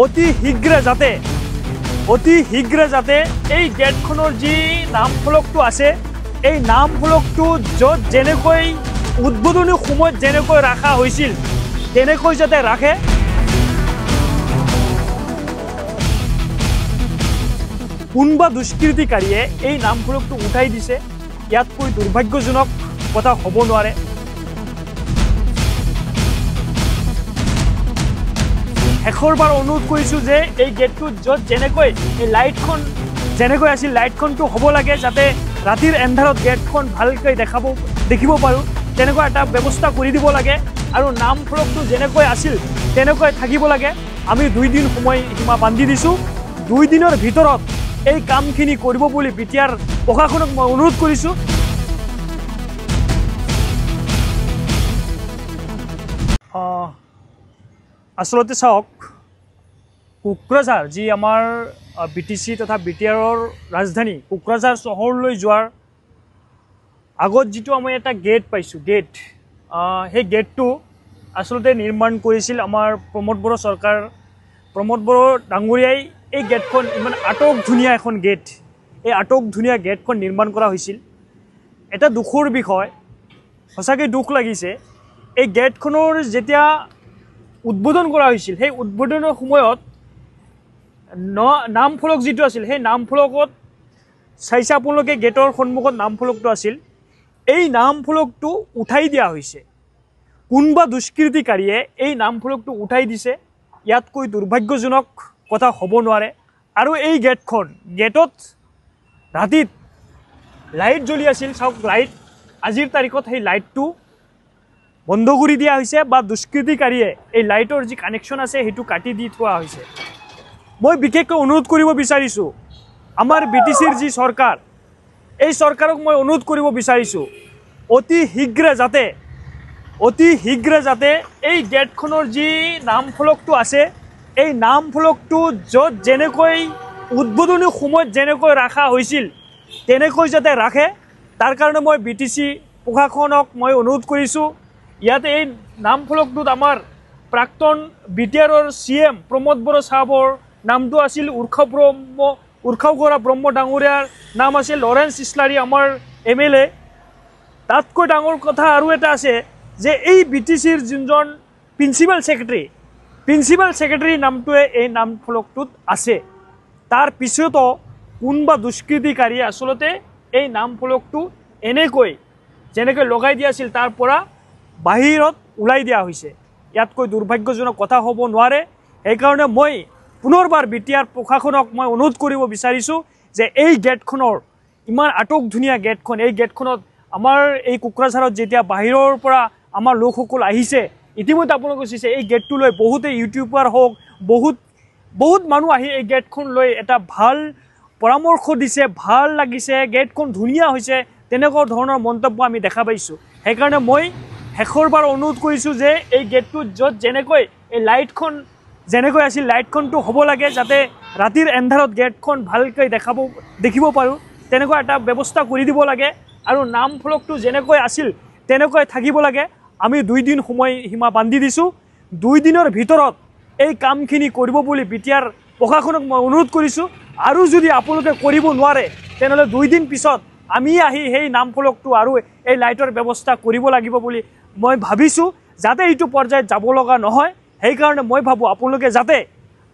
অতি শীঘ্ৰে যাতে এই গেটখনৰ যি নাম ফলকটো আছে এই নাম ফলকটো য'ত যেনেকৈ উদ্বোধনী সময়ত যেনেকৈ ৰাখা হৈছিল তেনেকৈ যাতে ৰাখে। কোনোবা দুষ্কৃতিকাৰীয়ে এই নাম ফলকটো উঠাই দিছে, ইয়াতকৈ দুৰ্ভাগ্যজনক কথা হ'ব নোৱাৰে। শেষৰবাৰ অনুৰোধ কৰিছোঁ যে এই গেটটোত য'ত যেনেকৈ এই লাইটখন যেনেকৈ আছিল লাইটখনটো হ'ব লাগে, যাতে ৰাতিৰ এন্ধাৰত গেটখন ভালকৈ দেখিব পাৰোঁ তেনেকুৱা এটা ব্যৱস্থা কৰি দিব লাগে। আৰু নাম ফলকটো যেনেকৈ আছিল তেনেকৈ থাকিব লাগে। আমি 2 দিন সময়সীমা বান্ধি দিছোঁ। 2 দিনৰ ভিতৰত এই কামখিনি কৰিব বুলি বিটিআৰ প্ৰশাসনক মই অনুৰোধ কৰিছোঁ। আচলতে চাওক, কোকৰাঝাৰ যি আমাৰ BTC তথা বিটিআৰৰ ৰাজধানী কোকৰাঝাৰ চহৰলৈ যোৱাৰ আগত যিটো আমি এটা গেট পাইছোঁ, সেই গেটটো আচলতে নিৰ্মাণ কৰিছিল আমাৰ প্ৰমোদ বড়ো চৰকাৰ। প্ৰমোদ বড়ো ডাঙৰীয়াই এই গেটখন ইমান আটক ধুনীয়া এখন গেট, এই আটক ধুনীয়া গেটখন নিৰ্মাণ কৰা হৈছিল। এটা দুখৰ বিষয়, সঁচাকৈ দুখ লাগিছে, এই গেটখনৰ যেতিয়া উদ্বোধন কৰা হৈছিল সেই উদ্বোধনৰ সময়ত নাম ফলক যিটো আছিল সেই নাম ফলকত চাইছে আপোনালোকে, গেটৰ সন্মুখত নাম ফলকটো আছিল, এই নাম ফলকটো উঠাই দিয়া হৈছে। কোনোবা দুষ্কৃতিকাৰীয়ে এই নাম ফলকটো উঠাই দিছে, ইয়াতকৈ দুৰ্ভাগ্যজনক কথা হ'ব নোৱাৰে। আৰু এই গেটত ৰাতিত লাইট জ্বলি আছিল। চাওক, লাইট আজিৰ তাৰিখত সেই লাইটটো বন্ধ কৰি দিয়া হৈছে, বা দুষ্কৃতিকাৰীয়ে এই লাইটৰ যি কানেকশ্যন আছে সেইটো কাটি দি থোৱা হৈছে। মই বিশেষকৈ অনুৰোধ কৰিব বিচাৰিছোঁ আমাৰ BTCৰ যি চৰকাৰ, এই চৰকাৰক মই অনুৰোধ কৰিব বিচাৰিছোঁ অতি শীঘ্ৰে যাতে এই গেটখনৰ যি নাম ফলকটো আছে এই নাম ফলকটো য'ত যেনেকৈ উদ্বোধনী সময়ত যেনেকৈ ৰাখা হৈছিল তেনেকৈ যাতে ৰাখে, তাৰ কাৰণে মই BTC প্ৰশাসনক মই অনুৰোধ কৰিছোঁ। ইয়াতে এই নাম ফলকটোত আমাৰ প্ৰাক্তন বিটিআৰৰ CM প্ৰমোদ বড়ো চাহাবৰ নামটো আছিল, উৰ্খাও ব্ৰহ্ম ডাঙৰীয়াৰ নাম আছিল, লৰেন্স ইছলাৰী আমাৰ MLA। তাতকৈ ডাঙৰ কথা আৰু এটা আছে যে এই BTCৰ যোনজন প্ৰিন্সিপাল ছেক্ৰেটাৰীৰ নামটোৱে এই নাম ফলকটোত আছে। তাৰ পিছতো কোনোবা দুষ্কৃতিকাৰীয়ে আচলতে এই নাম ফলকটো এনেকৈ যেনেকৈ লগাই দিয়া আছিল তাৰ পৰা বাহিৰত ওলাই দিয়া হৈছে। ইয়াতকৈ দুৰ্ভাগ্যজনক কথা হ'ব নোৱাৰে। সেইকাৰণে মই পুনৰবাৰ বিটিআৰ প্ৰশাসনক মই অনুৰোধ কৰিব বিচাৰিছোঁ যে এই গেটখনৰ ইমান আটক ধুনীয়া গেটখন, এই গেটখনত আমাৰ এই কোকৰাঝাৰত যেতিয়া বাহিৰৰ পৰা আমাৰ লোকসকল আহিছে, ইতিমধ্যে আপোনালোকে চাইছে এই গেটটো লৈ বহুতে ইউটিউবাৰ হওক বহুত মানুহ আহি এই গেটখন লৈ এটা ভাল পৰামৰ্শ দিছে, ভাল লাগিছে, গেটখন ধুনীয়া হৈছে, তেনেকুৱা ধৰণৰ মন্তব্য আমি দেখা পাইছোঁ। সেইকাৰণে মই শেষৰবাৰ অনুৰোধ কৰিছোঁ যে এই গেটটোত য'ত যেনেকৈ এই লাইটখন যেনেকৈ আছিল লাইটখনটো হ'ব লাগে, যাতে ৰাতিৰ এন্ধাৰত গেটখন ভালকৈ দেখিব পাৰোঁ তেনেকুৱা এটা ব্যৱস্থা কৰি দিব লাগে। আৰু নাম ফলকটো যেনেকৈ আছিল তেনেকৈ থাকিব লাগে। আমি 2 দিন সময়সীমা বান্ধি দিছোঁ। 2 দিনৰ ভিতৰত এই কামখিনি কৰিব বুলি বিটিআৰ প্ৰশাসনক মই অনুৰোধ কৰিছোঁ। আৰু যদি আপোনালোকে কৰিব নোৱাৰে তেনেহ'লে 2 দিন পিছত আমি আহি সেই নাম ফলকটো আৰু এই লাইটৰ ব্যৱস্থা কৰিব লাগিব বুলি মই ভাবিছোঁ, যাতে এইটো পৰ্যায়ত যাব লগা নহয়। সেইকাৰণে মই ভাবোঁ আপোনালোকে যাতে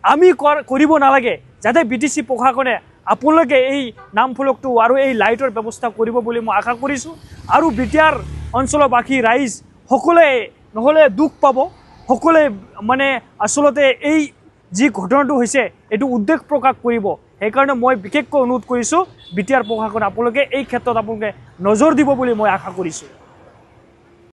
আমি কৰিব নালাগে, যাতে BTC প্ৰশাসনে আপোনালোকে এই নাম ফলকটো আৰু এই লাইটৰ ব্যৱস্থা কৰিব বুলি মই আশা কৰিছোঁ। আৰু বিটিআৰ অঞ্চলবাসী ৰাইজ সকলোৱে নহ'লে দুখ পাব, সকলোৱে মানে আচলতে এই যি ঘটনাটো হৈছে এইটো উদ্বেগ প্ৰকাশ কৰিব। সেইকাৰণে মই বিশেষকৈ অনুৰোধ কৰিছোঁ বিটিআৰ প্ৰশাসনে আপোনালোকে এই ক্ষেত্ৰত আপোনালোকে নজৰ দিব বুলি মই আশা কৰিছোঁ।